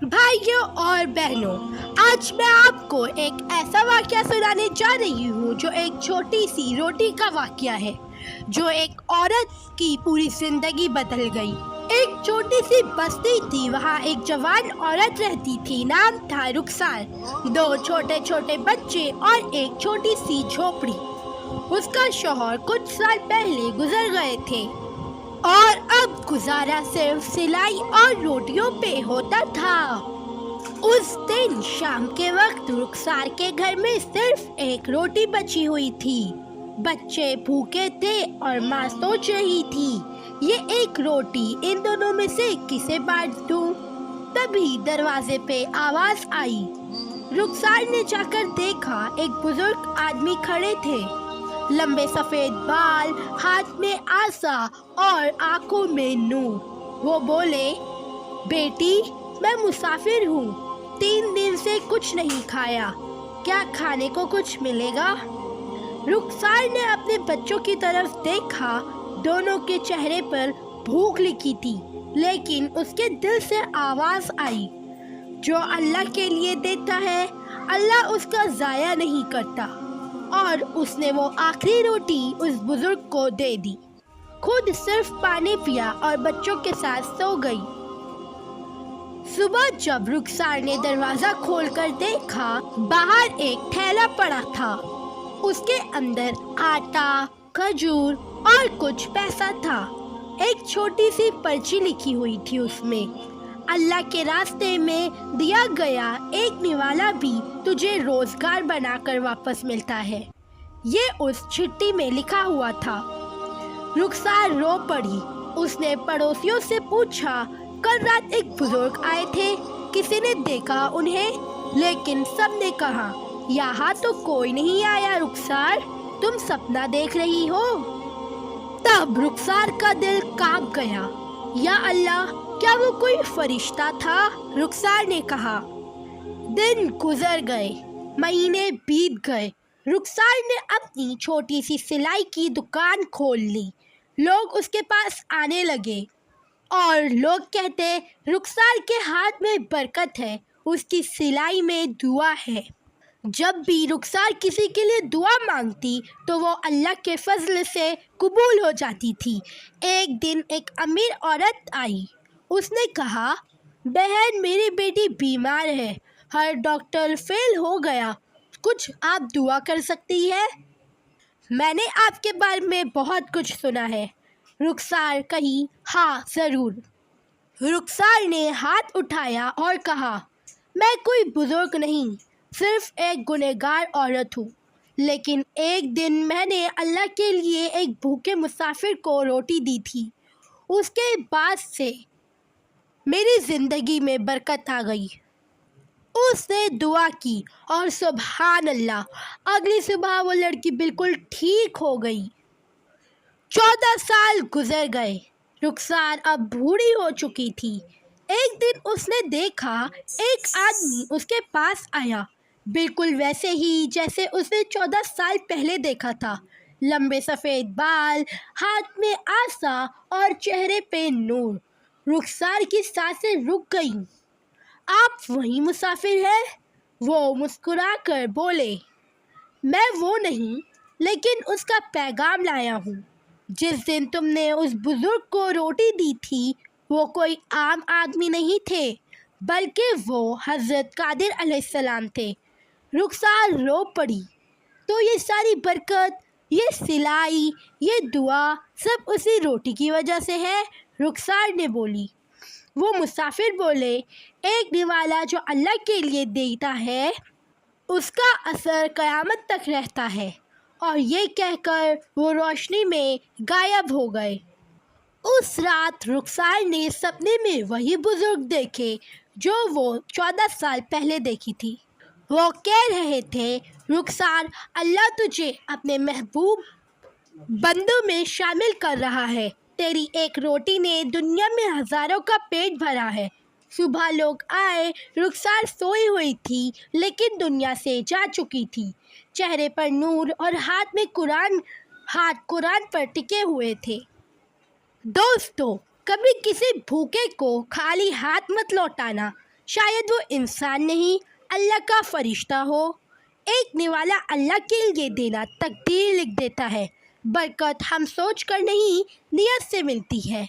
بھائیوں اور بہنوں، آج میں آپ کو ایک ایسا واقعہ سنانے جا رہی ہوں جو ایک چھوٹی سی روٹی کا واقعہ ہے، جو ایک عورت کی پوری زندگی بدل گئی۔ ایک چھوٹی سی بستی تھی، وہاں ایک جوان عورت رہتی تھی، نام تھا رخسار۔ دو چھوٹے چھوٹے بچے اور ایک چھوٹی سی جھوپڑی۔ اس کا شوہر کچھ سال پہلے گزر گئے تھے اور اب گزارا صرف سلائی اور روٹیوں پہ ہوتا تھا۔ اس دن شام کے وقت رخسار کے گھر میں صرف ایک روٹی بچی ہوئی تھی۔ بچے بھوکے تھے اور ماں سوچ رہی تھی، یہ ایک روٹی ان دونوں میں سے کسے بانٹ دوں؟ تبھی دروازے پہ آواز آئی۔ رخسار نے جا کر دیکھا، ایک بزرگ آدمی کھڑے تھے، لمبے سفید بال، ہاتھ میں عصا اور آنکھوں میں نور۔ وہ بولے، بیٹی، میں مسافر ہوں، 3 دن سے کچھ نہیں کھایا، کیا کھانے کو کچھ ملے گا؟ رخسار نے اپنے بچوں کی طرف دیکھا، دونوں کے چہرے پر بھوک لکھی تھی، لیکن اس کے دل سے آواز آئی، جو اللہ کے لیے دیتا ہے اللہ اس کا ضائع نہیں کرتا، اور اس نے وہ آخری روٹی اس بزرگ کو دے دی، خود صرف پانی پیا اور بچوں کے ساتھ سو گئی۔ صبح جب رخسار نے دروازہ کھول کر دیکھا، باہر ایک تھیلا پڑا تھا، اس کے اندر آٹا، کھجور اور کچھ پیسہ تھا۔ ایک چھوٹی سی پرچی لکھی ہوئی تھی، اس میں، اللہ کے راستے میں دیا گیا ایک نوالا بھی تجھے روزگار بنا کر واپس ملتا ہے، یہ اس چٹھی میں لکھا ہوا تھا۔ رخسار رو پڑی۔ اس نے پڑوسیوں سے پوچھا، کل رات ایک بزرگ آئے تھے، کسی نے دیکھا انہیں؟ لیکن سب نے کہا، یہاں تو کوئی نہیں آیا رخسار، تم سپنا دیکھ رہی ہو۔ تب رخسار کا دل کانپ گیا، یا اللہ، کیا وہ کوئی فرشتہ تھا؟ رخسار نے کہا۔ دن گزر گئے، مہینے بیت گئے۔ رخسار نے اپنی چھوٹی سی سلائی کی دکان کھول لی۔ لوگ اس کے پاس آنے لگے اور لوگ کہتے، رخسار کے ہاتھ میں برکت ہے، اس کی سلائی میں دعا ہے۔ جب بھی رخسار کسی کے لیے دعا مانگتی تو وہ اللہ کے فضل سے قبول ہو جاتی تھی۔ ایک دن ایک امیر عورت آئی، اس نے کہا، بہن، میری بیٹی بیمار ہے، ہر ڈاکٹر فیل ہو گیا، کچھ آپ دعا کر سکتی ہے؟ میں نے آپ کے بارے میں بہت کچھ سنا ہے، رخسار کہی۔ ہاں ضرور۔ رخسار نے ہاتھ اٹھایا اور کہا، میں کوئی بزرگ نہیں، صرف ایک گنہگار عورت ہوں، لیکن ایک دن میں نے اللہ کے لیے ایک بھوکے مسافر کو روٹی دی تھی، اس کے بعد سے میری زندگی میں برکت آ گئی۔ اس نے دعا کی اور سبحان اللہ، اگلی صبح وہ لڑکی بالکل ٹھیک ہو گئی۔ 14 سال گزر گئے، رخسار اب بوڑھی ہو چکی تھی۔ ایک دن اس نے دیکھا، ایک آدمی اس کے پاس آیا، بالکل ویسے ہی جیسے اس نے 14 سال پہلے دیکھا تھا، لمبے سفید بال، ہاتھ میں عصا اور چہرے پہ نور۔ رخسار کی سانسیں رک گئیں۔ آپ وہی مسافر ہیں؟ وہ مسکرا کر بولے، میں وہ نہیں، لیکن اس کا پیغام لایا ہوں۔ جس دن تم نے اس بزرگ کو روٹی دی تھی، وہ کوئی عام آدمی نہیں تھے، بلکہ وہ حضرت قادر علیہ السلام تھے۔ رخسار رو پڑی۔ تو یہ ساری برکت، یہ سلائی، یہ دعا، سب اسی روٹی کی وجہ سے ہے؟ رخسار نے بولی۔ وہ مسافر بولے، ایک نوالا جو اللہ کے لیے دیتا ہے، اس کا اثر قیامت تک رہتا ہے، اور یہ کہہ کر وہ روشنی میں غائب ہو گئے۔ اس رات رخسار نے سپنے میں وہی بزرگ دیکھے جو وہ 14 سال پہلے دیکھی تھی۔ وہ کہہ رہے تھے، رخسار، اللہ تجھے اپنے محبوب بندوں میں شامل کر رہا ہے، تیری ایک روٹی نے دنیا میں ہزاروں کا پیٹ بھرا ہے۔ صبح لوگ آئے، رخسار سوئی ہوئی تھی لیکن دنیا سے جا چکی تھی، چہرے پر نور اور ہاتھ قرآن پر ٹکے ہوئے تھے۔ دوستو، کبھی کسی بھوکے کو خالی ہاتھ مت لوٹانا، شاید وہ انسان نہیں اللہ کا فرشتہ ہو۔ ایک نوالا اللہ کے لیے دینا تقدیر لکھ دیتا ہے۔ برکت ہم سوچ کر نہیں نیت سے ملتی ہے۔